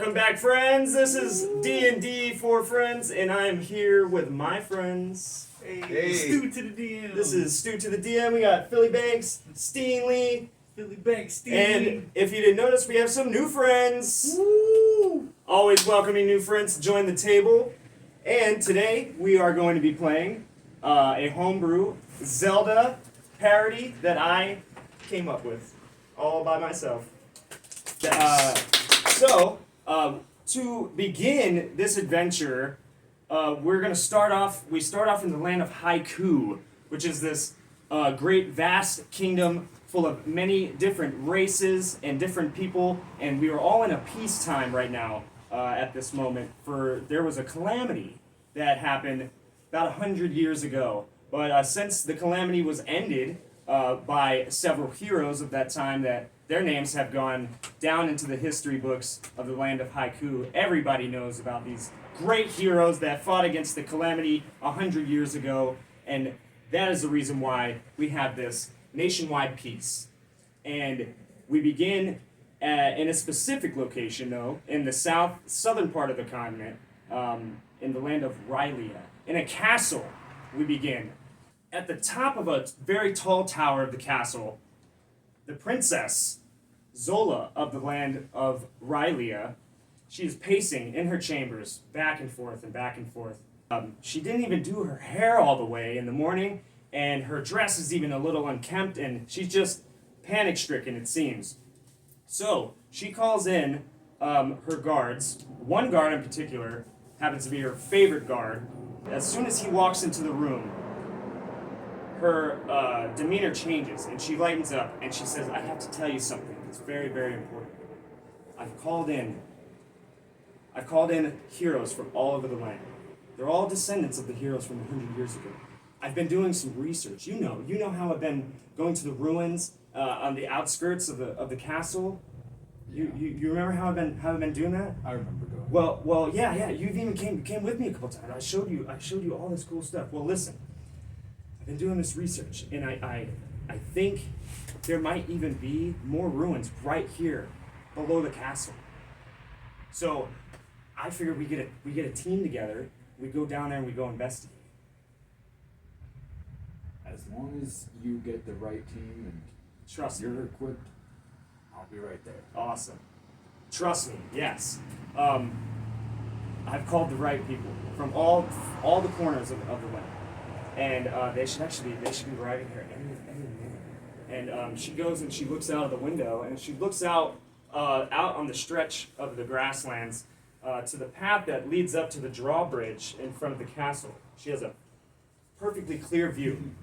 Welcome back, friends. This is D&D for Friends, and I am here with my friends. Hey. Stu to the DM. This is Stu to the DM. We got Philly Banks, Steen Lee, and if you didn't notice, we have some new friends. Woo! Always welcoming new friends to join the table. And today we are going to be playing a homebrew Zelda parody that I came up with all by myself. To begin this adventure, we're going to start off in the land of Hyku, which is this great, vast kingdom full of many different races and different people, and we are all in a peacetime right now at this moment, for there was a calamity that happened about 100 years ago. But since the calamity was ended by several heroes of that time that their names have gone down into the history books of the land of Hyku, everybody knows about these great heroes that fought against the calamity 100 years ago, and that is the reason why we have this nationwide peace. And we begin in a specific location, though, in the southern part of the continent, in the land of Rhylia. In a castle, we begin. At the top of a very tall tower of the castle, the princess, Zola, of the land of Rhylia, she is pacing in her chambers, back and forth and back and forth. She didn't even do her hair all the way in the morning, and her dress is even a little unkempt, and she's just panic-stricken, it seems. So, she calls in her guards. One guard in particular happens to be her favorite guard. As soon as he walks into the room, her demeanor changes, and she lightens up, and she says, "I have to tell you something. It's very, very important. I've called in heroes from all over the land. They're all descendants of the heroes from 100 years ago. I've been doing some research. You know how I've been going to the ruins on the outskirts of the castle. You remember how I've been doing that? I remember going. Well, yeah. You even came with me a couple times. I showed you all this cool stuff. Well, listen. I've been doing this research, and I think there might even be more ruins right here below the castle. So I figured we get a team together. We go down there and we go investigate." As long as you get the right team and Trust me. you're equipped, I'll be right there. Awesome. Trust me, yes. I've called the right people from all the corners of the land, and they should be arriving here any minute. And she goes and she looks out of the window, and she looks out on the stretch of the grasslands to the path that leads up to the drawbridge in front of the castle. She has a perfectly clear view.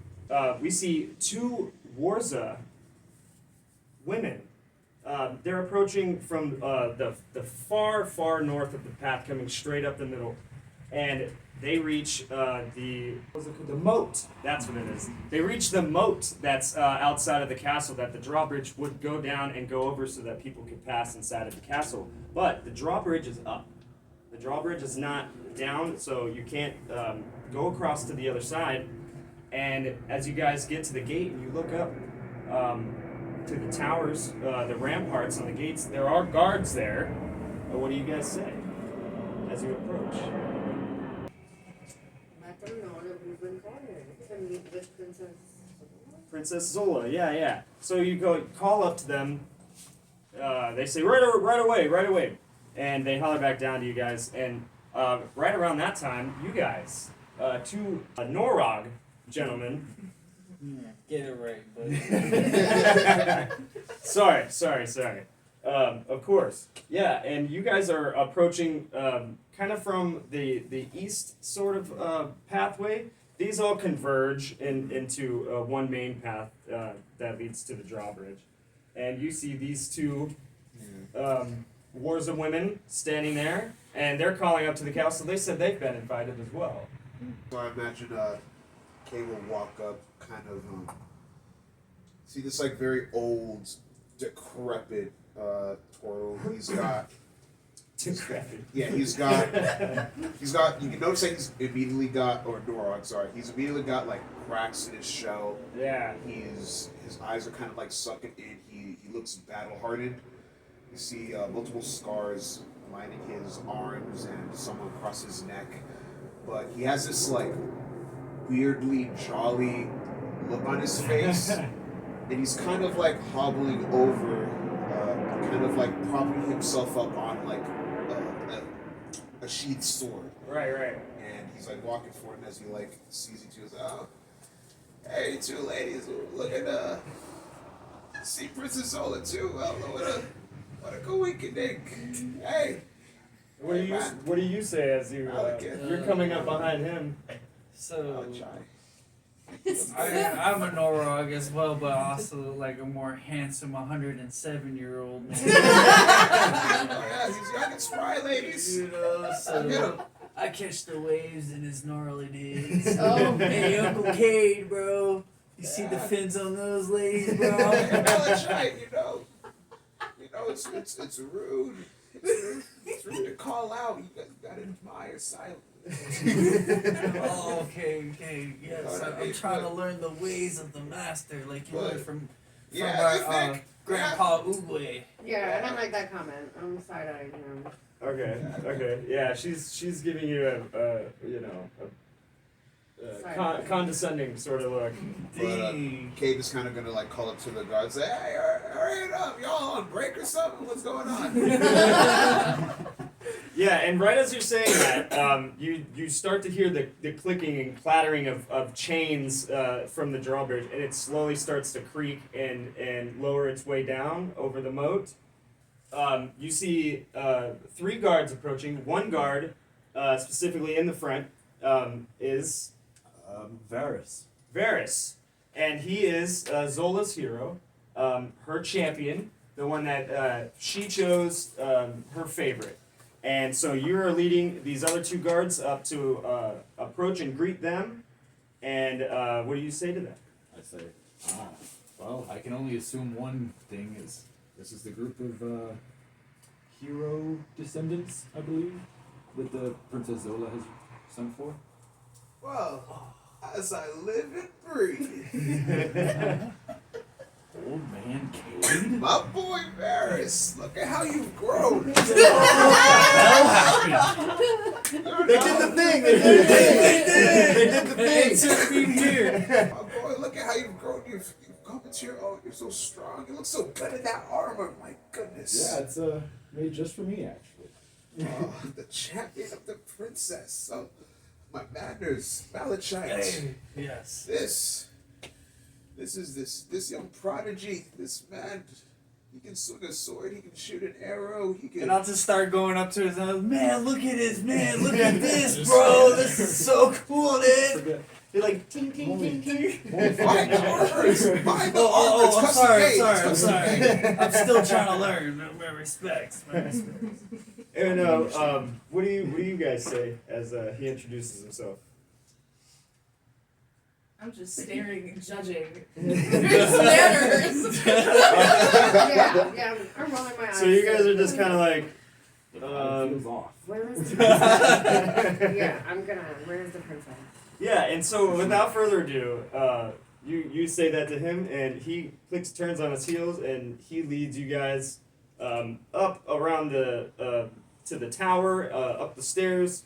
We see two Warza women. They're approaching from the far north of the path, coming straight up the middle, and they reach the moat. That's what it is. They reach the moat that's outside of the castle that the drawbridge would go down and go over so that people could pass inside of the castle. But the drawbridge is up. The drawbridge is not down, so you can't go across to the other side. And as you guys get to the gate and you look up to the towers, the ramparts on the gates, there are guards there. What do you guys say as you approach? Princess Zola, yeah. So you call up to them. They say right away, and they holler back down to you guys. And right around that time, you guys, two Norog gentlemen. Get it right, buddy. Sorry. Of course. Yeah, and you guys are approaching kind of from the east sort of pathway. These all converge into one main path that leads to the drawbridge. And you see these two Warza women standing there, and they're calling up to the castle. They said they've been invited as well. So I imagine Kay will walk up, kind of see this like very old, decrepit Toro. He's got Decrepit. Yeah, he's got. You can notice that he's immediately got, or Norog, sorry, he's immediately got like cracks in his shell. Yeah. His eyes are kind of like sunken in. He looks battle hardened. You see multiple scars lining his arms and someone across his neck. But he has this like weirdly jolly look on his face, and he's kind of like hobbling over, kind of like propping himself up on like a sheathed sword. Right. And he's like walking forward, and as he like sees you two, he's like, "Oh, hey, you two ladies, look at see Princess Zola too. Well, what a coinkydink. Hey." What do you say as you're coming up behind him? So, Shy. I'm a Norog as well, but also like a more handsome 107-year-old man. Oh yeah, he's young and spry, ladies. You know, so I catch the waves in his gnarly dudes. Oh. Hey, Uncle Cade, bro. You see the fins on those ladies, bro? That's right, you know, it's rude. It's rude to call out. You gotta admire silently. Oh, okay, yes. I'm trying to learn the ways of the master, like you learned from our Grandpa Oogway. Yeah, I don't like that comment. I'm side-eyeing him. Okay. Yeah, she's giving you a condescending sort of look. But Cade is kind of gonna like call up to the guards, say, "Hey, hurry it up! Y'all on break or something? What's going on?" Yeah, and right as you're saying that, you start to hear the clicking and clattering of chains from the drawbridge, and it slowly starts to creak and lower its way down over the moat. You see 3 guards approaching. One guard, specifically in the front, is Varys. And he is Zola's hero, her champion, the one that she chose, her favorite. And so you're leading these other 2 guards up to approach and greet them. And what do you say to them? I say, well, I can only assume one thing is this is the group of hero descendants, I believe, that the Princess Zola has sent for. Well, as I live and breathe, Old man Cade? my boy Varys, look at how you've grown. They did the thing! They did the thing! took me here. My boy, look at how you've grown. You've come into your own. You're so strong. You look so good in that armor. My goodness. Yeah, it's made just for me, actually. The champion of the princess. Oh, my manners, Malachite. Hey, yes. This young prodigy. This man. He can swing a sword. He can shoot an arrow. He can. And I'll just start going up to his nose. Man, look at this, man. Look at this, bro. This is so cool, dude. You're like, ting, ting, ting, ting. Find the armor. Find the armor. Oh, It's I'm custom sorry, made. I'm It's sorry. custom made. I'm still trying to learn. My respects. And what do you guys say as he introduces himself? I'm just staring and judging. Yeah, I'm rolling my eyes. So you guys are just kind of like, It feels off. Where is the princess? Where is the princess? yeah. And so without further ado, you say that to him, and he turns on his heels, and he leads you guys up around to the tower, up the stairs,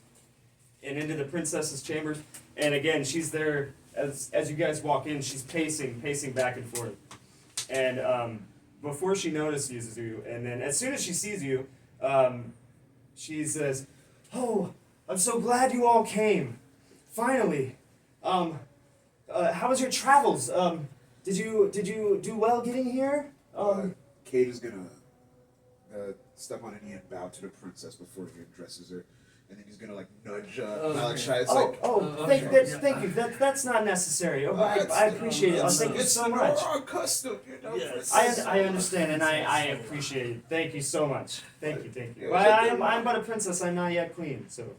and into the princess's chambers. And again, she's there. As you guys walk in, she's pacing back and forth. And before she notices you, and then as soon as she sees you, she says, "Oh, I'm so glad you all came. Finally. How was your travels? Did you do well getting here?" Cade is gonna step on a knee and bow to the princess before he addresses her, and then he's gonna like nudge Malachite. It's like, Thank you. That's not necessary. I appreciate it. Thank you it's so the much. Nora custom, you know. Yes. I understand, and I appreciate it. Thank you so much. Thank you. Yeah, Well, I'm but a princess. I'm not yet queen, so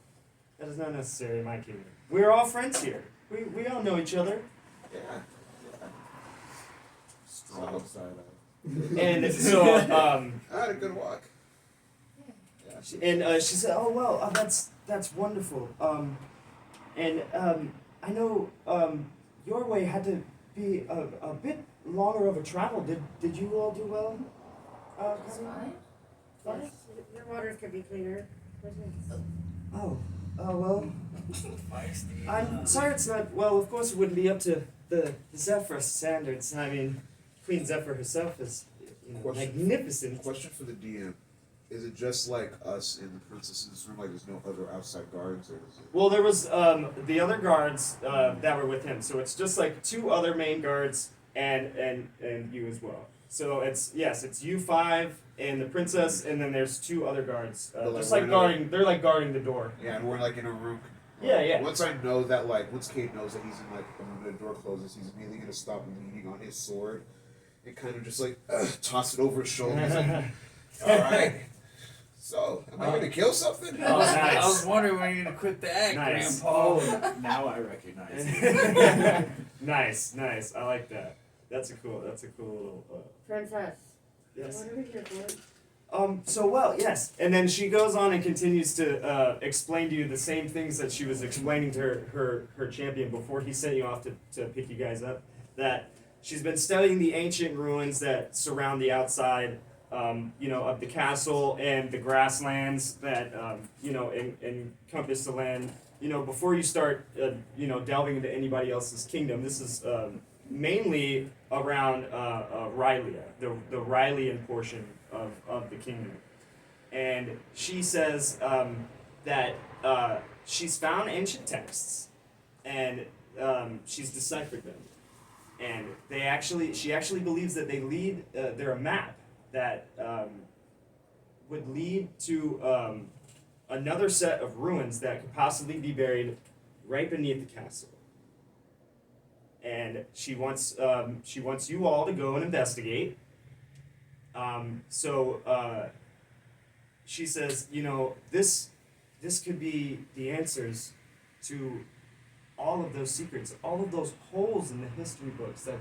that is not necessary in my kingdom. We're all friends here. We all know each other. Yeah. Strong side eye. And so I had a good walk. and she said, "Oh well, that's wonderful. And I know your way had to be a bit longer of a travel. Did you all do well? Just fine. Yes, your waters could be cleaner. Oh, well, Feisty. I'm sorry it's not, well, of course it wouldn't be up to the Zephyr standards. I mean, Queen Zephyr herself is magnificent. Question for the DM. Is it just like us in the princess's room? Like there's no other outside guards? Or is it... Well, there was the other guards that were with him, so it's just like 2 other main guards and you as well. So it's you 5 and the princess, and then there's 2 other guards, just like guarding. They're like guarding the door. Yeah, and we're like in a room. Yeah. Once I know that, like, once Kate knows that he's in, like, when the door closes, he's immediately gonna stop leaning on his sword and kind of just like toss it over his shoulder. He's like, all right. So, am I gonna kill something? Oh, nice. I was wondering when you're gonna quit the act, Nice. Grandpa. Now I recognize it. Nice. I like that. That's a cool little. Princess. Yes. What are we here for? So well, yes. And then she goes on and continues to explain to you the same things that she was explaining to her champion before he sent you off to pick you guys up. That she's been studying the ancient ruins that surround the outside, of the castle and the grasslands that, encompass the land. Before you start, delving into anybody else's kingdom, this is mainly around Rhylia, the Rhylian portion of the kingdom. And she says that she's found ancient texts and she's deciphered them. And she actually believes that they're a map that would lead to another set of ruins that could possibly be buried right beneath the castle. And she wants you all to go and investigate. She says, this could be the answers to all of those secrets, all of those holes in the history books that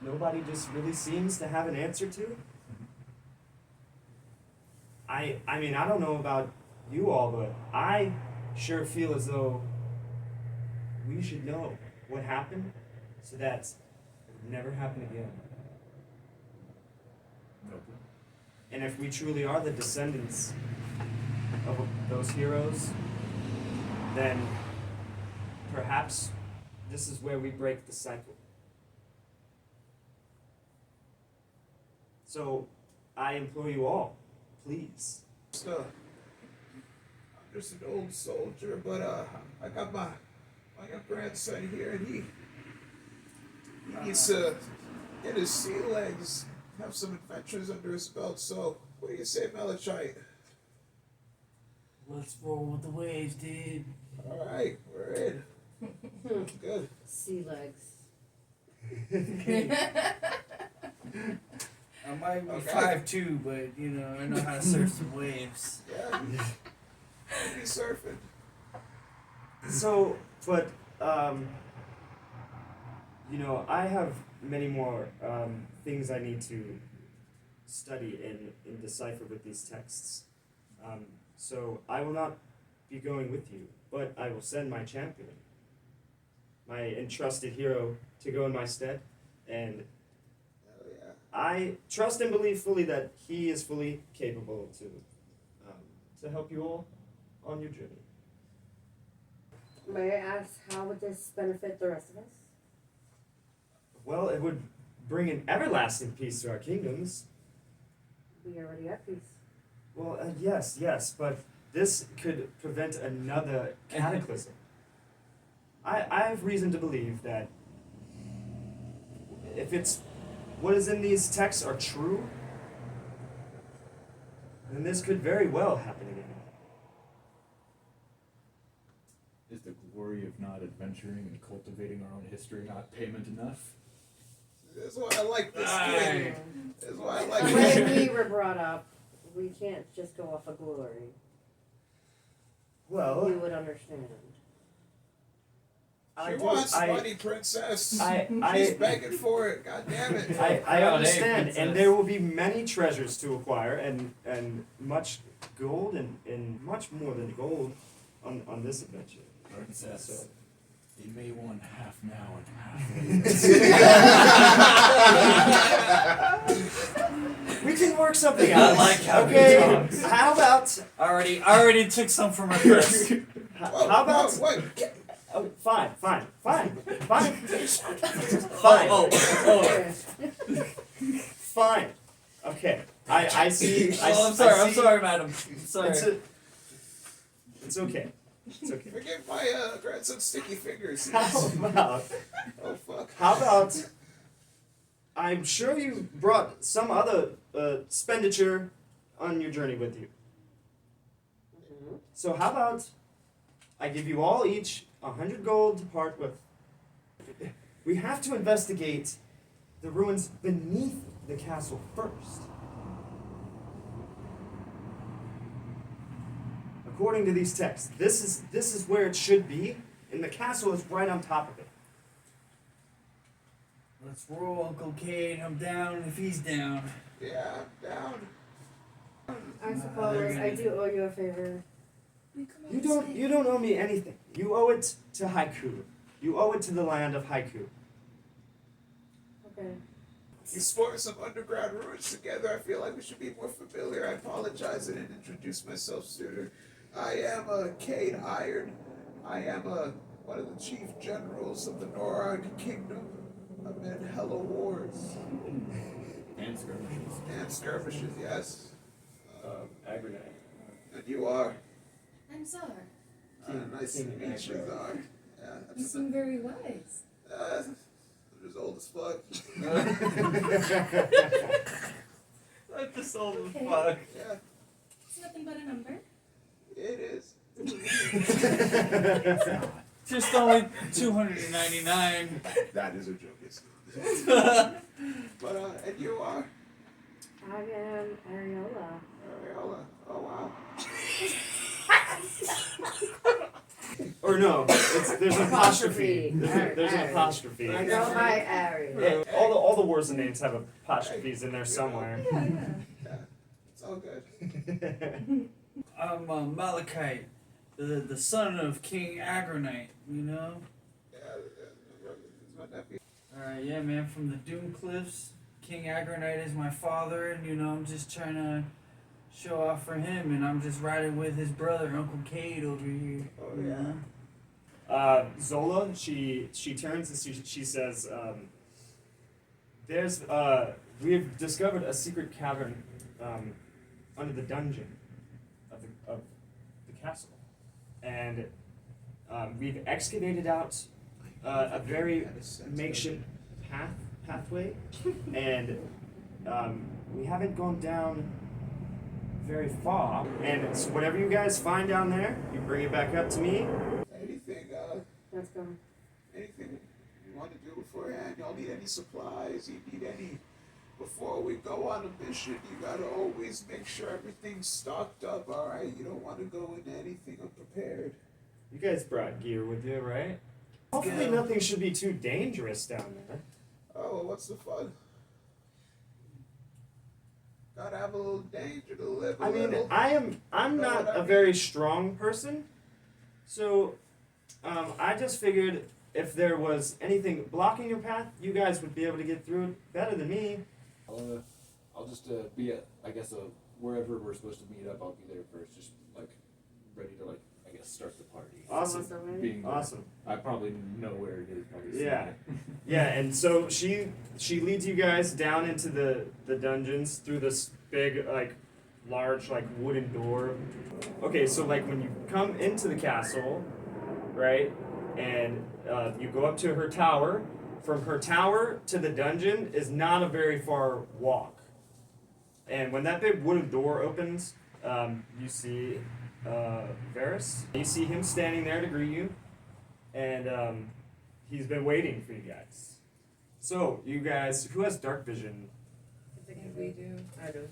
nobody just really seems to have an answer to. I mean, I don't know about you all, but I sure feel as though we should know what happened so that it would never happen again. Nope. And if we truly are the descendants of those heroes, then perhaps this is where we break the cycle. So I implore you all, please. I'm just an old soldier, but I got my grandson here, and he needs to get his sea legs, have some adventures under his belt. So, what do you say, Malachite? Let's roll with the waves, dude. All right, we're in. Good. Sea legs. I might be Okay. 5'2", but I know how to surf some waves. Yeah. I'll be surfing. So, but, I have many more things I need to study and decipher with these texts. So I will not be going with you, but I will send my champion, my entrusted hero, to go in my stead, and Hell yeah. I trust and believe fully that he is fully capable to help you all on your journey. May I ask, how would this benefit the rest of us? Well, it would bring an everlasting peace to our kingdoms. We already have peace. Well, yes, but this could prevent another cataclysm. I have reason to believe that if it's what is in these texts are true, then this could very well happen again. Is the glory of not adventuring and cultivating our own history not payment enough? That's why I like this Aye. game. That's why I like The this. way we were brought up, we can't just go off of glory. We Well, would understand. She wants money, princess. She's I begging for it. God damn it. I Oh, understand, princess. and there will be many treasures to acquire, and much gold, and much more than gold on this adventure. Princess, So, you may want half now and half later. we can work work something out. I like how he okay. talks. How about I already took some from her purse. how about What? oh, fine. Oh. Fine. Okay. I see. I'm sorry, madam. I'm sorry. It's okay. It's okay. Forgive my grandson's sticky fingers. How about? Oh fuck. How about? I'm sure you brought some other expenditure on your journey with you. So how about I give you all each 100 gold to part with? We have to investigate the ruins beneath the castle first. According to these texts, this is where it should be, and the castle is right on top of it. Let's roll, Uncle Cade. I'm down if he's down. Yeah, I'm down. I suppose I do owe you a favor. You don't owe me anything. You owe it to Hyku. You owe it to the land of Hyku. Okay. Exploring some underground ruins together. I feel like we should be more familiar. I apologize I didn't introduce myself sooner. I am Cade Iron. I am one of the chief generals of the Norog Kingdom. I'm in hella wars And skirmishes. and skirmishes, yes. Aggregate. And you are? I'm Zar. Nice to King meet you, Agro. Zar. Yeah, You that's seem very wise. I'm just old as fuck. That's just old as Okay. fuck. Yeah, It's nothing but a number. it is. Just only 299. That is a joke, isn't it? But, and you are? I am Ariola. Ariola. Oh, wow. Or no, there's an apostrophe. There's an Ari. apostrophe. I go by Ari. Yeah, all the wars and names have apostrophes in there somewhere. Yeah. Yeah, it's all good. I'm Malachite, the son of King Agronite, you know? Yeah, it's my nephew. Alright, yeah, man, from the Doom Cliffs. King Agronite is my father, and, you know, I'm just trying to show off for him, and I'm just riding with his brother, Uncle Cade, over here. Oh, you yeah. know? Zola, she turns and she says, "There's we've discovered a secret cavern under the dungeon of the castle, and we've excavated out a very makeshift pathway, and we haven't gone down very far. And so whatever you guys find down there, you bring it back up to me." Anything, Let's go. anything you want to do beforehand? Y'all need any supplies? You need any? Before we go on a mission, you gotta always make sure everything's stocked up, alright? You don't want to go into anything unprepared. You guys brought gear with you, right? Hopefully go. nothing should be too dangerous down there. Oh, well, what's the fun? Gotta have a little danger to live a I mean, little. I'm Know not what I a mean? very strong person, so I just figured if there was anything blocking your path, you guys would be able to get through it better than me. I'll just be at, I guess, wherever we're supposed to meet up. I'll be there first, just like ready to I guess start the party. Awesome. Being there. Awesome. I probably know where it is. Probably Yeah. seen it. Yeah, and so she leads you guys down into the dungeons through this big large wooden door. Okay, so when you come into the castle, right, and you go up to her tower. From her tower to the dungeon is not a very far walk. And when that big wooden door opens, you see Varys. You see him standing there to greet you, and he's been waiting for you guys. So, you guys, who has dark vision? I think we do. I do.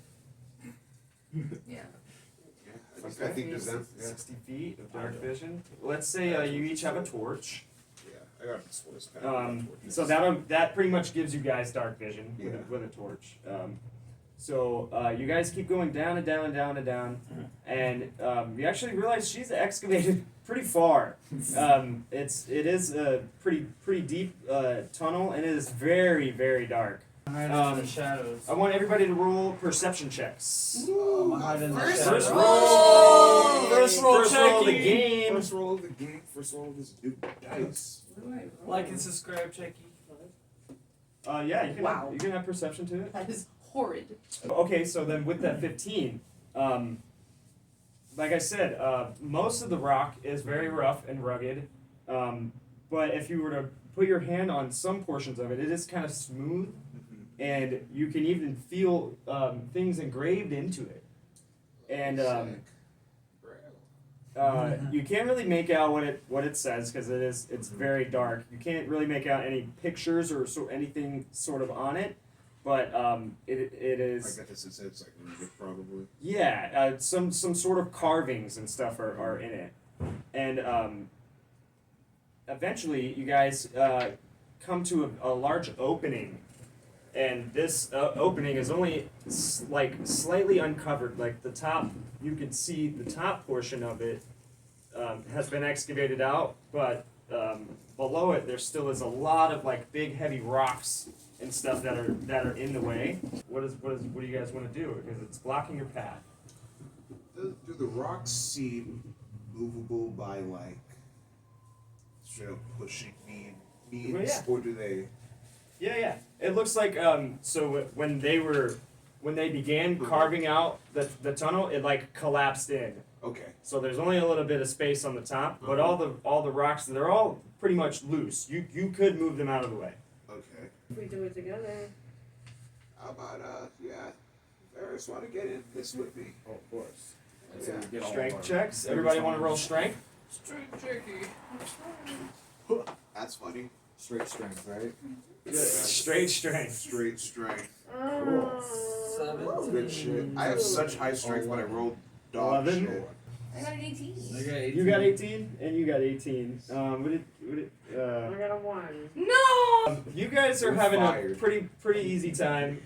Yeah. Yeah, I think there's them. Yeah. 60 feet of dark vision. Let's say you each have a torch. Yeah, I got this one. So that pretty much gives you guys dark vision with a torch. So you guys keep going down and down and down and down, and you actually realize she's excavated pretty far. It is a pretty deep tunnel, and it is very, very dark. Hide in Um, the shadows. I want everybody to roll perception checks. I'm gonna hide in the First shadows. roll. First roll of the Checky. game. First roll of the game. First roll of this new dice. What do I roll? Like and subscribe, Checky. Yeah, you can Wow. have, you can have perception to it. That is horrid. Okay, so then with that 15, like I said, most of the rock is very rough and rugged. But if you were to put your hand on some portions of it, it is kind of smooth, and you can even feel things engraved into it. And you can't really make out what it says because it's very dark. You can't really make out any pictures or anything sort of on it, but it is. I guess it's like Rhylia probably. Yeah, some sort of carvings and stuff are in it, and eventually you guys come to a large opening, and this opening is only slightly uncovered. Like the top, you can see the top portion of it has been excavated out, but below it there still is a lot of like big heavy rocks and stuff that are in the way. What do you guys want to do? Because it's blocking your path. Do the rocks seem movable by like straight up pushing means, Well, yeah. or do they? Yeah. It looks like so when they began carving out the tunnel, it like collapsed in. Okay. So there's only a little bit of space on the top, but all the rocks, they're all pretty much loose. You could move them out of the way. Okay. If we do it together. How about Varys want to get in this with me? Oh, of course. Yeah. Get all Strength of our- checks. Everybody want to roll strength? Straight Checky. That's funny. Straight strength, right? Straight strength. Straight strength. Cool. 17. Good shit. I have such high strength, but I rolled dog 11? shit. I got an 18. I got 18. You got 18, and you got 18. I got a 1. No! You guys are You're having fired. a pretty easy time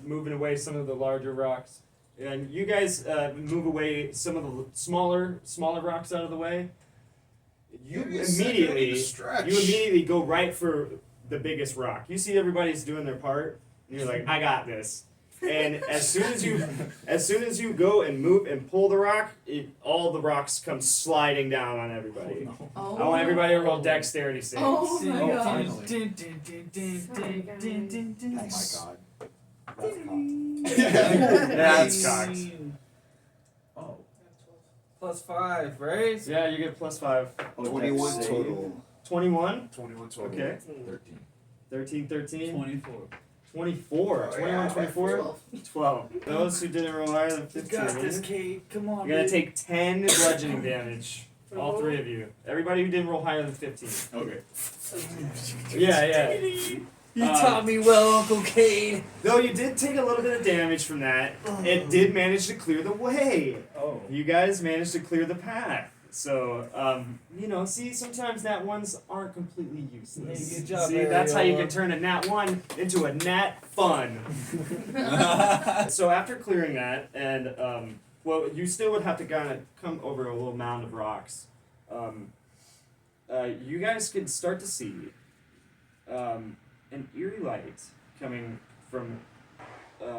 moving away some of the larger rocks, and you guys move away some of the smaller rocks out of the way. You Give me a second, I need to immediately stretch. go right for the biggest rock. You see everybody's doing their part, and you're like, I got this. And as soon as you go and move and pull the rock, all the rocks come sliding down on everybody. Oh, I want everybody to roll dexterity saves. Oh my Oh, god. finally. Dun, dun, dun, dun, dun, dun, dun, dun. Oh my god. That's cocked. Oh. Plus 5, right? Yeah, you get plus 5. 21 Dex total. 21? 21 total. Okay. 13. 13. 24. 24. Oh, 21, yeah, 24? 12. Those who didn't roll higher than You 15. got this, Kate. Come on, You're gonna baby. take 10 bludgeoning damage. All 3 of you. Everybody who didn't roll higher than 15. Okay. Yeah. You taught me well, Uncle Cade. Though you did take a little bit of damage from that, it did manage to clear the way. Oh. You guys managed to clear the path. So, see, sometimes nat ones aren't completely useless. Hey, good job, See, that's how you Ariel. can turn a nat 1 into a nat fun. So after clearing that, and, you still would have to kind of come over a little mound of rocks. You guys can start to see an eerie light coming from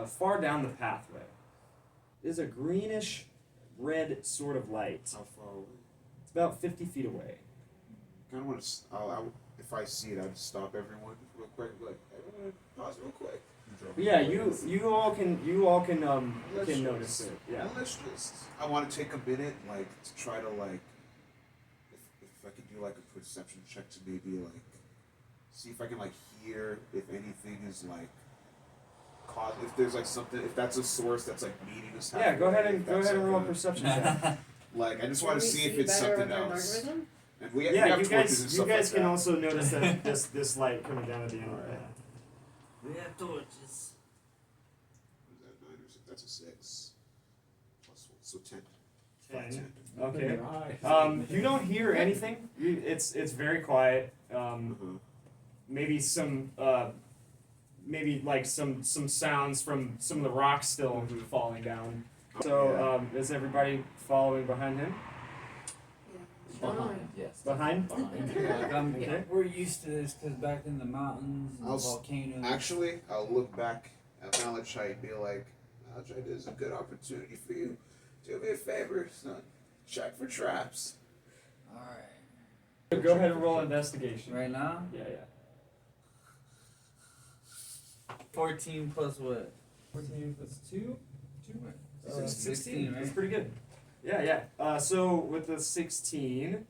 far down the pathway. It is a greenish red sort of light. How far away? It's about 50 feet away. Kind of want to. If I see it, I'd stop everyone real quick. Like, everyone, pause real quick. Yeah, you all can Let's notice just- it. Yeah. And let's just. I want to take a minute, like, to try to like. If I could do like a perception check to maybe like, see if I can like hear if anything is like. If there's like something, if that's a source that's like meeting us. Yeah, go ahead if and that's roll a like perception check. Like, I just want Can to we see if see it's better something with our else. dark vision? And we Yeah, have you torches and guys stuff like can that. also notice that this light coming down at the end of the path. We have torches. What is that, 9 or 6? That's a 6. Plus 1, so 10. 10. 10. Okay. You don't hear anything. It's very quiet. Maybe some maybe like some sounds from some of the rocks still falling down. So is everybody following behind him? Behind, yes. Behind? Behind. Okay. We're used to this because back in the mountains and volcanoes. Actually, I'll look back at Malachite and be like, Malachite, this is a good opportunity for you. Do me a favor, son. Check for traps. Alright. Go ahead and roll investigation. Right now? Yeah, 14 plus what? 14 plus 2? 16, That's right? pretty good. Yeah. So with the 16,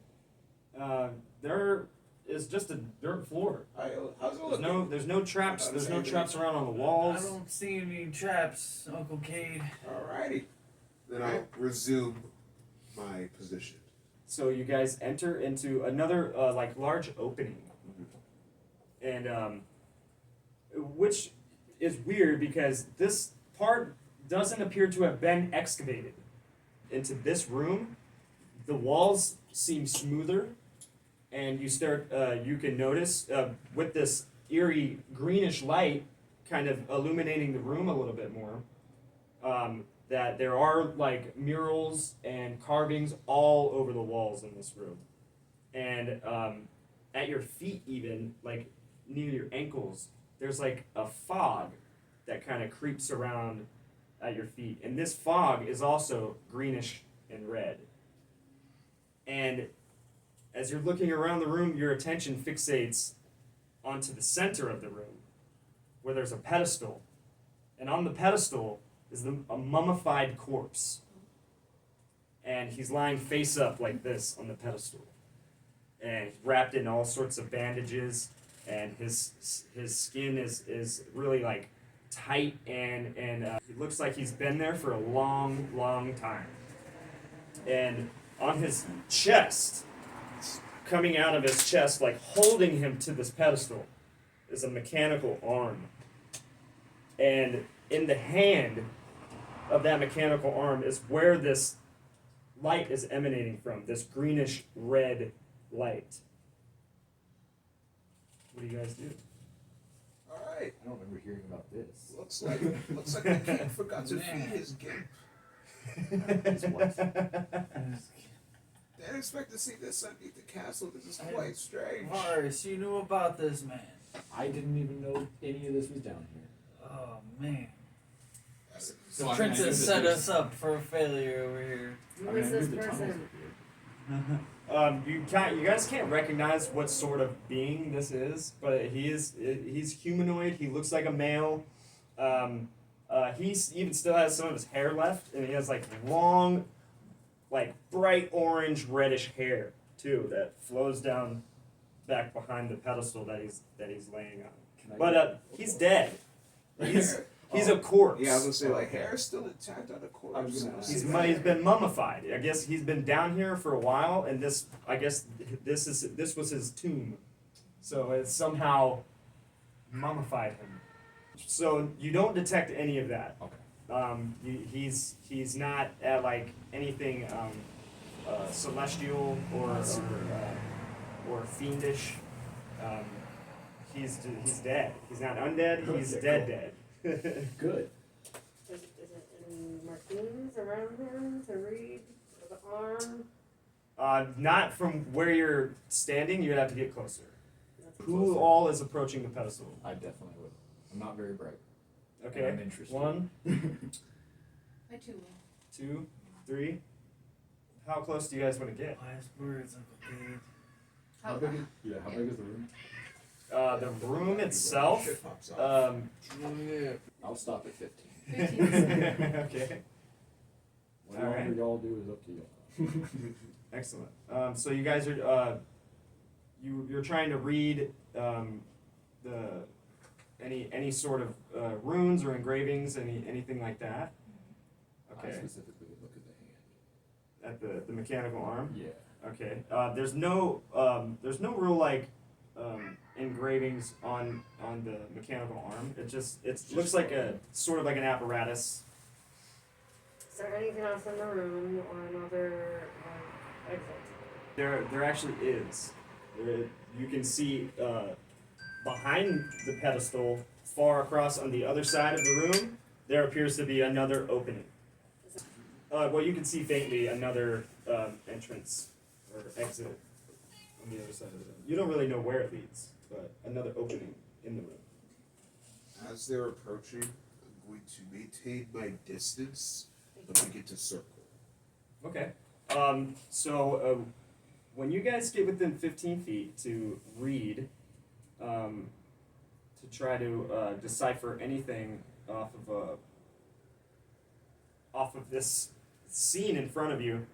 there is just a dirt floor. How's it There's looking? there's no traps. Not There's no anything. traps around on the I walls. don't see any traps, Uncle Cade. Alrighty. Then I'll resume my position. So you guys enter into another like large opening, and which is weird because this part doesn't appear to have been excavated. Into this room, the walls seem smoother, and you can notice with this eerie greenish light kind of illuminating the room a little bit more, that there are like murals and carvings all over the walls in this room. And at your feet, even like near your ankles, there's like a fog that kind of creeps around at your feet. And this fog is also greenish and red. And as you're looking around the room, your attention fixates onto the center of the room, where there's a pedestal. And on the pedestal is a mummified corpse. And he's lying face up like this on the pedestal. And he's wrapped in all sorts of bandages, and his skin is really like tight, and it looks like he's been there for a long time. And on his chest, coming out of his chest, like holding him to this pedestal, is a mechanical arm. And in the hand of that mechanical arm is where this light is emanating from, this greenish red light. What do you guys do? Alright. I don't remember hearing about this. Looks like the king forgot to feed his gimp. Didn't expect to see this underneath the castle. This is quite strange. Horace, you knew about this man. I didn't even know any of this was down here. Oh man. So The I princess knew that set there's- us up for a failure over here. Who I mean, is I knew this the tunnels person? appeared. You guys can't recognize what sort of being this is, but he's humanoid. He looks like a male. He's even still has some of his hair left, and he has like long, like bright orange reddish hair too that flows down back behind the pedestal that he's laying on. Can I But he's dead. He's a corpse. Yeah, I was gonna say like hair is still intact on the corpse. I was gonna ask. He's been mummified. I guess he's been down here for a while, and this was his tomb, so it somehow mummified him. So you don't detect any of that. Okay. He's not at like anything celestial or fiendish. He's dead. He's not undead. He's Okay, dead. Good. Is it any markings around him to read? The arm? Not from where you're standing. You'd have to get closer. That's Who Closer. all is approaching the pedestal? I definitely would. I'm not very bright. Okay. I'm interested. 1, I too will. 2, 3. How close do you guys want to get? Last words, Uncle Cade. How big is, how big is the room? The room itself. Shit pops off. I'll stop at 15. 15. Okay. Whatever Alright. y'all do is up to y'all. Excellent. So you guys are you're trying to read the any sort of runes or engravings, anything like that. I Okay. specifically would look at the hand. At the mechanical arm. Yeah. Okay. There's no real like engravings on the mechanical arm. It looks like a sort of like an apparatus. Is there anything else in the room or another exit? There actually is. You can see behind the pedestal, far across on the other side of the room, there appears to be another opening. Well, you can see faintly another entrance or exit on the other side of the room. You don't really know where it leads, but another opening in the room. As they're approaching, I'm going to maintain my distance and begin to circle. Okay. So when you guys get within 15 feet to read, to try to decipher anything off of this scene in front of you,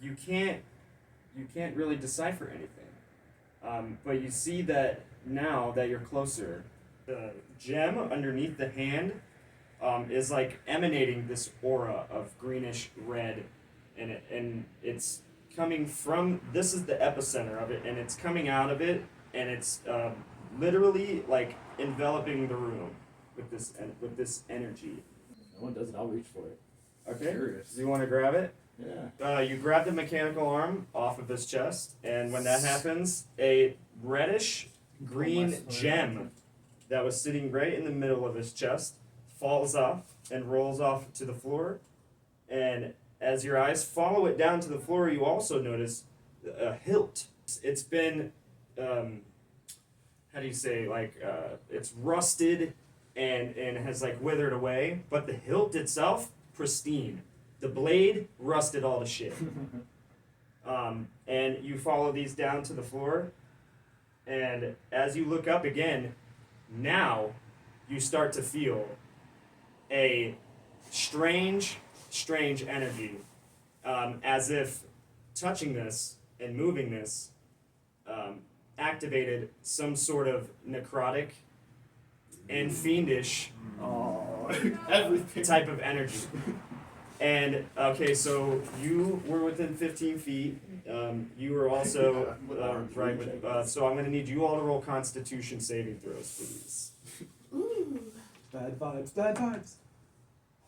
you can't really decipher anything. But you see that now that you're closer, the gem underneath the hand is like emanating this aura of greenish red, and it's coming from, this is the epicenter of it, and it's coming out of it, and it's literally like enveloping the room with this energy. If no one does it, I'll reach for it. Okay. Curious. You want to grab it? Yeah. You grab the mechanical arm off of his chest, and when that happens, a reddish green gem that was sitting right in the middle of his chest falls off and rolls off to the floor. And as your eyes follow it down to the floor, you also notice a hilt. It's been, how do you say, like, it's rusted and has like withered away, but the hilt itself, pristine. The blade rusted all to shit. And you follow these down to the floor, and as you look up again, now you start to feel a strange energy, as if touching this and moving this activated some sort of necrotic and fiendish type of energy. And okay, so you were within 15 feet. You were also right. So I'm going to need you all to roll Constitution saving throws, please. Ooh. Bad vibes, bad vibes.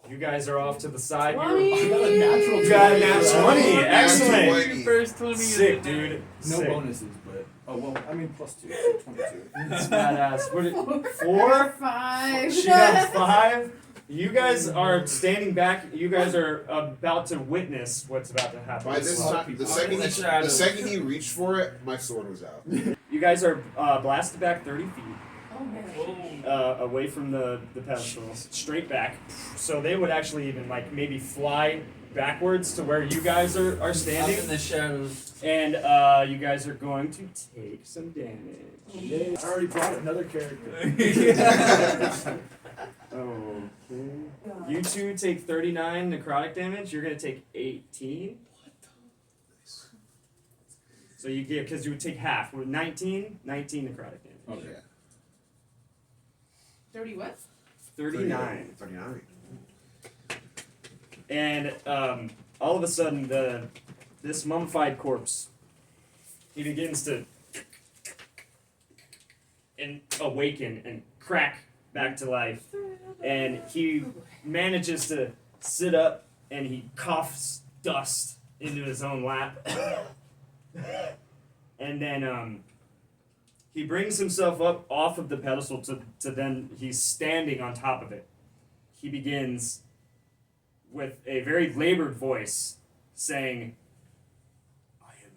You guys are off to the side. 20. I got a natural You got a nat 20. Oh, Excellent. 20. First 20 Sick, of the dude. No Sick. bonuses, but I mean +2, so 22. That's badass. What did, 4? 5. She got 5. You guys are standing back. You guys are about to witness what's about to happen. By this time, the second he reached for it, my sword was out. You guys are blasted back 30 feet. Oh man. Away from the pedestal, straight back. So they would actually even like maybe fly backwards to where you guys are Up standing. in the shadows. And you guys are going to take some damage. I already brought another character. Okay. You two take 39 necrotic damage. You're going to take 18. So you get, because you would take half. With 19 necrotic damage. Okay. 30 what? 39. 39. And all of a sudden, this mummified corpse, he begins to awaken and crack back to life. And he manages to sit up, and he coughs dust into his own lap. And then he brings himself up off of the pedestal to then he's standing on top of it. He begins with a very labored voice saying, "I am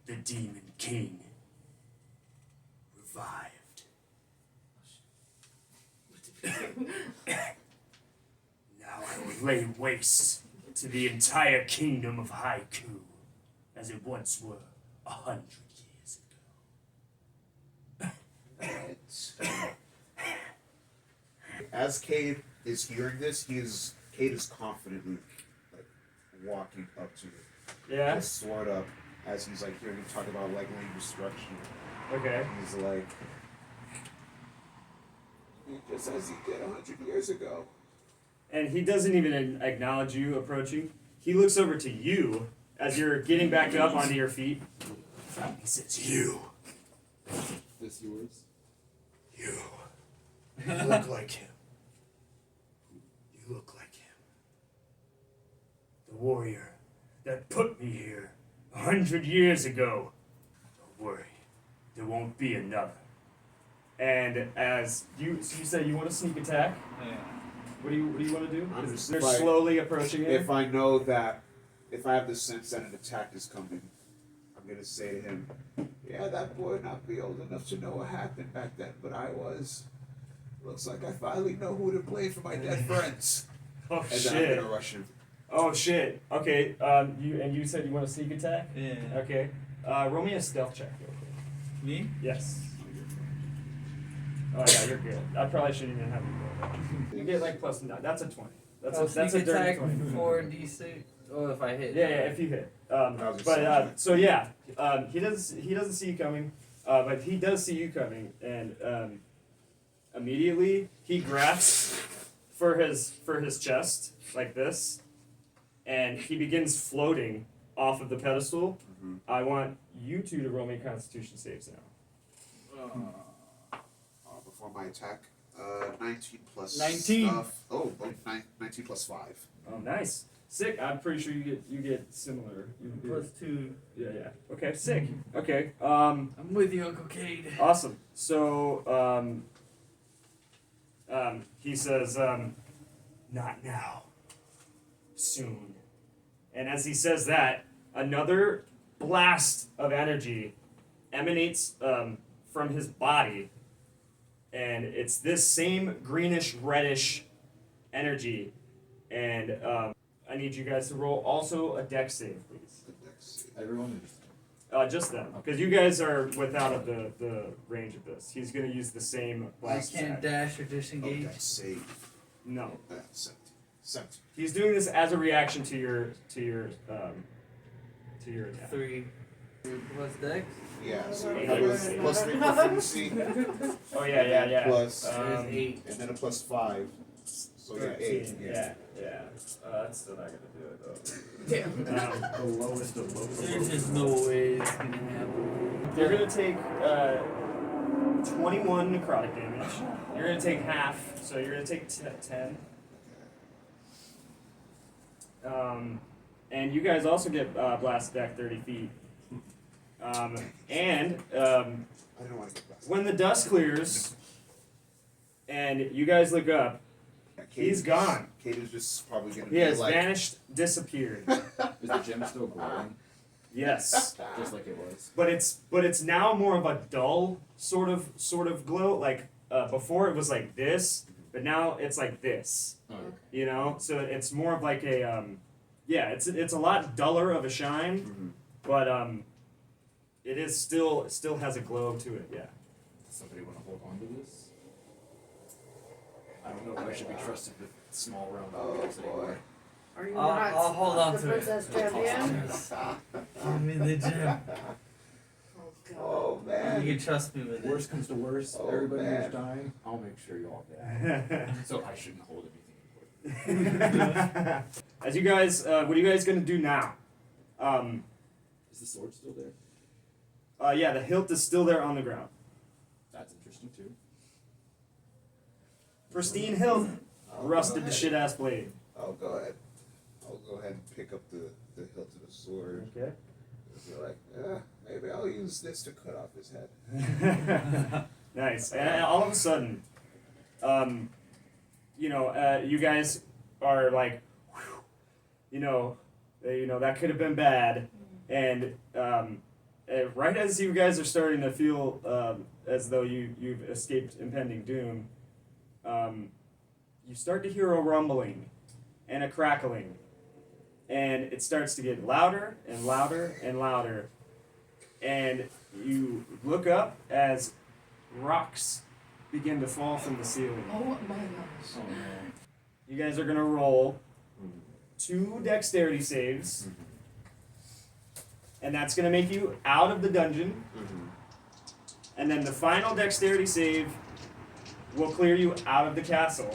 the Demon King, revived. Now I will lay waste to the entire kingdom of Hyku, as it once were 100 years ago." As Cade is hearing this, Cade is confidently like walking up to it, Yeah? his sword up, as he's like hearing him talk about like laying destruction. Okay. He's like, just as he did 100 years ago. And he doesn't even acknowledge you approaching. He looks over to you as you're getting back up onto your feet. He says, "You. This yours? You look like him. You look like him. The warrior that put me here 100 years ago. Don't worry, there won't be another." And as you say you want to sneak attack, Yeah. what do you want to do? I'm 'Cause just they're like- slowly approaching it. If I know that if I have the sense that an attack is coming, I'm gonna say to him, "Yeah, that boy not be old enough to know what happened back then, but I was. Looks like I finally know who to blame for my dead friends." Oh And then shit. I'm gonna rush him. Oh shit. Okay. You said you want a sneak attack? Yeah. Okay. Roll me a stealth check real quick. Me? Yes. Oh yeah, you're good. I probably shouldn't even have you roll that. You get like plus 9. That's a 20. That's a sneak dirty attack 20. 4d6. Oh, if I hit. Yeah, if you hit. was But just- so yeah, he doesn't see you coming, but he does see you coming, and immediately he grasps for his chest like this, and he begins floating off of the pedestal. Mhm. I want you two to roll me Constitution saves now. Before my attack, 19 plus 19. stuff. Oh, 19 plus 5. Oh, nice, sick. I'm pretty sure you get similar. Plus 2. Yeah. Okay, sick. Okay. I'm with you, Uncle Cade. Awesome. So, he says, not now. Soon. And as he says that, another blast of energy emanates from his body. And it's this same greenish, reddish energy. And I need you guys to roll also a dex save, please. Everyone is. Just them, because you guys are without of the range of this. He's gonna use the same I blast can't attack. dash or Oh, disengage. that's save. No, 17. 17. he's doing this as a reaction to your attack. 3 plus dex. Yeah, so Eight. that was plus 3 proficiency. Oh yeah. Plus, There's 8. and then a plus 5. So yeah, 8. 13, Yeah. yeah. That's still not gonna do it though. Damn. The lowest of lows. There's just no way it's gonna happen. You're gonna take 21 necrotic damage. You're gonna take half, so you're gonna take 10. And you guys also get blasted back 30 feet. And I don't want to get past when the dust clears and you guys look up, that. Kate he's is- gone. Kate is just probably going to He be has like, vanished, disappeared. Is the gem still glowing? Yes, Just like it was. but it's now more of a dull sort of glow. Like before it was like this, but now it's like this. Oh, okay. You know, so it's more of like a it's a lot duller of a shine, Mhm. but it is still has a glow to it. Yeah. Does somebody want to hold on to this? I don't know if I should be trusted with small round objects anymore. Are you I'll not hold on the to it. princess champion? Give me the gem. Oh god. Oh, man. You can trust me with it. Worst comes to worst, Oh, everybody man. is dying. I'll make sure you all die. So I shouldn't hold anything important. As you guys, what are you guys gonna do now? Is the sword still there? Yeah, the hilt is still there on the ground. That's interesting too. Pristine hilt, I'll rusted go to ahead. shit ass blade. I'll go ahead. I'll go ahead and pick up the hilt of the sword. Okay. Be like, maybe I'll use this to cut off his head. Nice. And all of a sudden, you guys are like, whew, that could have been bad, and right as you guys are starting to feel as though you've escaped impending doom, you start to hear a rumbling and a crackling, and it starts to get louder and louder and louder, and you look up as rocks begin to fall from the ceiling. Oh my gosh. Oh no. You guys are gonna roll 2 dexterity saves, and that's gonna make you out of the dungeon. And then the final dexterity save will clear you out of the castle.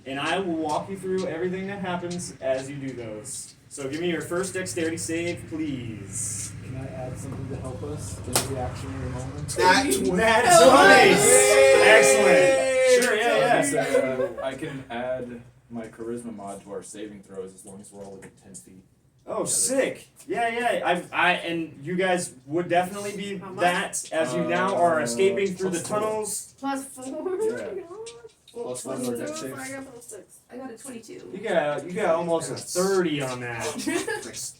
And I will walk you through everything that happens as you do those. So give me your first dexterity save, please. Can I add something to help us in the reactionary moment? That's Oh, nice! nice. Excellent! Sure, I yeah. was gonna say, I can add my charisma mod to our saving throws as long as we're all within 10 feet. Oh, sick! Yeah. And you guys would definitely be How much? that as you now are escaping through the plus four. tunnels. Plus 4? Yeah. Plus one more deck I save. got plus 6. I got a 22. You got almost a 30 on that.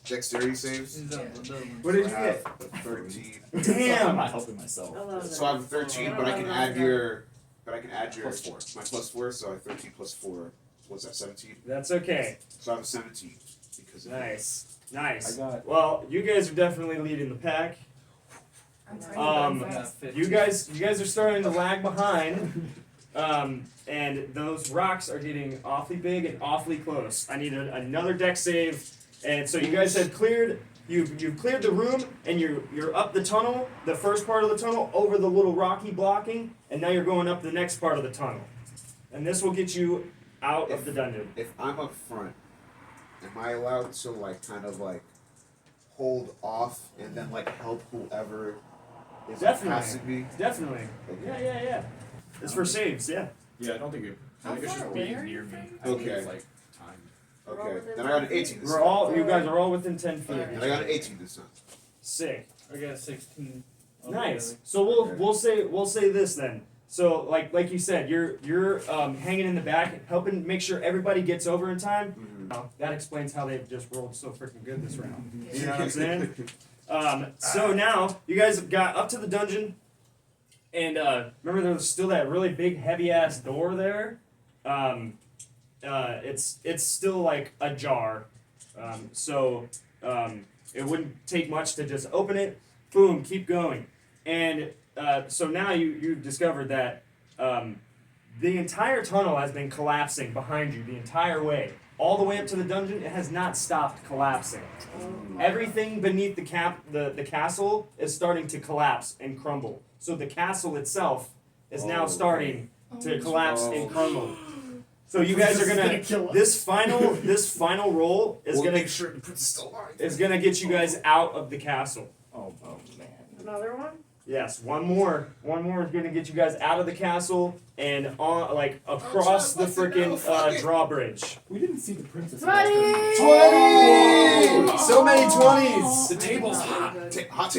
Dexterity saves. He's up with the other one. What did you I get? have 13. I'm Damn. not helping myself. I love So I have 13, but I can add your. Plus 4. My plus 4, so I have 13 plus 4. What's that, 17? That's okay. So I have a 17. Because of Nice. Nice. I got- Well, you guys are definitely leading the pack. I'm trying Um, to I go got fast. 50. You guys are starting to lag behind. And those rocks are getting awfully big and awfully close. I need another deck save. And so you guys have cleared. You've cleared the room, and you're up the tunnel, the first part of the tunnel, over the little rocky blocking, and now you're going up the next part of the tunnel. And this will get you out of the dungeon. If I'm up front, am I allowed to like kind of like hold off and then like help whoever is Definitely. passing me? Definitely. Yeah. It's for saves, yeah. Yeah, I don't think it. I How think it far should away be are near you me. from? I think Okay. it's like time. Okay. Then I got an 18 this We're time. all you guys are all within 10 feet. Alright. Then I got an 18 this time. Sick. I got 16. Nice. So we'll say this then. So like you said, you're hanging in the back, helping make sure everybody gets over in time. That explains how they've just rolled so freaking good this round. You know what I'm saying? So now you guys got up to the dungeon, and remember there was still that really big heavy ass door there. It's still like ajar, so it wouldn't take much to just open it. Boom, keep going, and so now you've discovered that the entire tunnel has been collapsing behind you the entire way. All the way up to the dungeon, it has not stopped collapsing. Everything beneath the castle is starting to collapse and crumble. So the castle itself is now starting to collapse and crumble. So you guys are gonna this final roll is We'll gonna make sure the prince is still alive. is gonna get you guys out of the castle. Oh man. Another one? Yes, one more is gonna get you guys out of the castle and on like across the freaking drawbridge. We didn't see the princess. 20! 20! So many 20s! The table's hot. Hot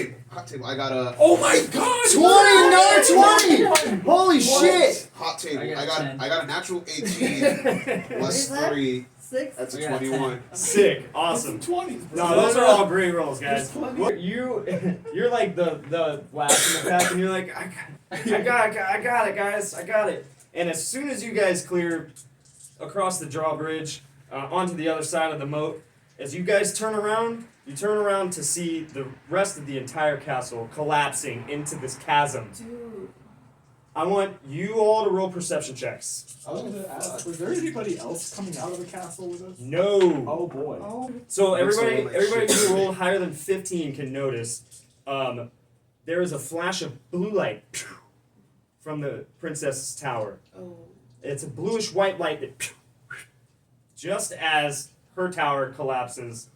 table. I got a Oh my god! 20! Holy shit! hot table. I got 10. I got a natural 18 plus 3. 6? That's I a got 21. Sick, awesome. 20s, bro. No, those are all great rolls, guys. There's 20. Look, you're like the last in the pack, and you're like, I got it, guys, I got it. And as soon as you guys clear across the drawbridge onto the other side of the moat, as you guys turn around, you turn around to see the rest of the entire castle collapsing into this chasm. Dude. I want you all to roll perception checks. I was gonna ask, was there anybody else coming out of the castle with us? No. Oh boy. Oh. So Looks everybody like who shit. rolled higher than 15 can notice there is a flash of blue light from the princess's tower. Oh. It's a bluish white light that just as her tower collapses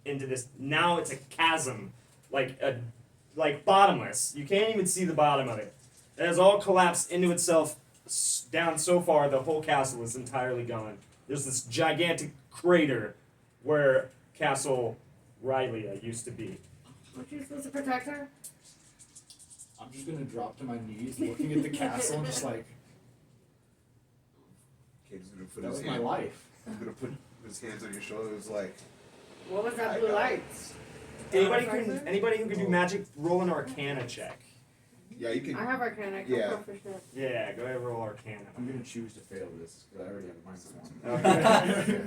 into this. Now it's a chasm, like bottomless. You can't even see the bottom of it. It has all collapsed into itself down so far the whole castle is entirely gone. There's this gigantic crater where Castle Rhylia used to be. Weren't you supposed to protect her? I'm just gonna drop to my knees, looking at the castle, and just like, Kate's gonna put that his was my hand. life. He's gonna put his hands on your shoulders like. What was that blue light? Anybody who can do magic, roll an Arcana check. Yeah, you can. I have Arcana. Go Yeah. for sure. Yeah, go ahead and roll Arcana. I'm gonna choose to fail this because I already have minus 1. Okay.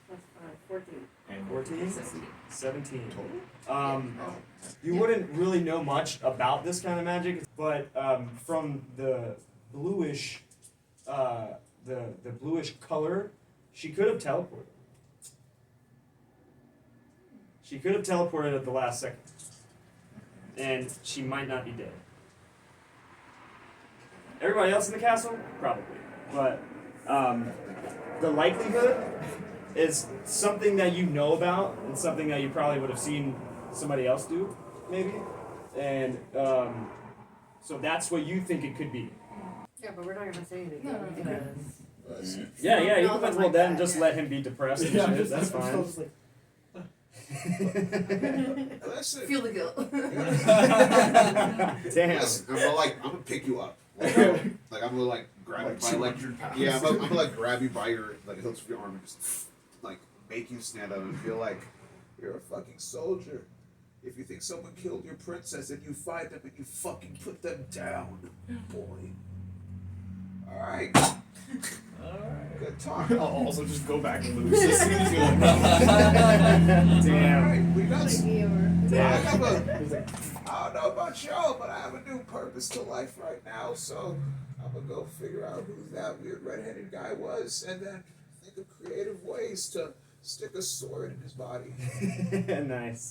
Plus 5. 14. And 14? 17. total. You wouldn't really know much about this kind of magic, but from the bluish, the bluish color, she could have teleported. She could have teleported at the last second, and she might not be dead. Everybody else in the castle, probably, but the likelihood is something that you know about and something that you probably would have seen somebody else do, maybe. And so that's what you think it could be. Yeah, but we're not gonna say anything. No, no, no. because Yeah, you Nothing might as well like then that, just yeah. let him be depressed and Yeah, shit. That's I'm fine. just like, Listen, Feel the guilt. Damn. listen. I'm gonna pick you up. Like I'm gonna like grab you. if I like 200 pounds. yeah, I'm gonna like grab you by your like hilts of your arm and just like make you stand up and feel like you're a fucking soldier. If you think someone killed your princess and you fight them and you fucking put them down, boy. Alright. Alright. Good talk. I'll also just go back and lose as soon as you like. Damn. Alright, we got Like some. Eeyore. I have a, I don't know about y'all, but I have a new purpose to life right now, so I'm gonna go figure out who that weird redheaded guy was and then think of creative ways to stick a sword in his body. Nice.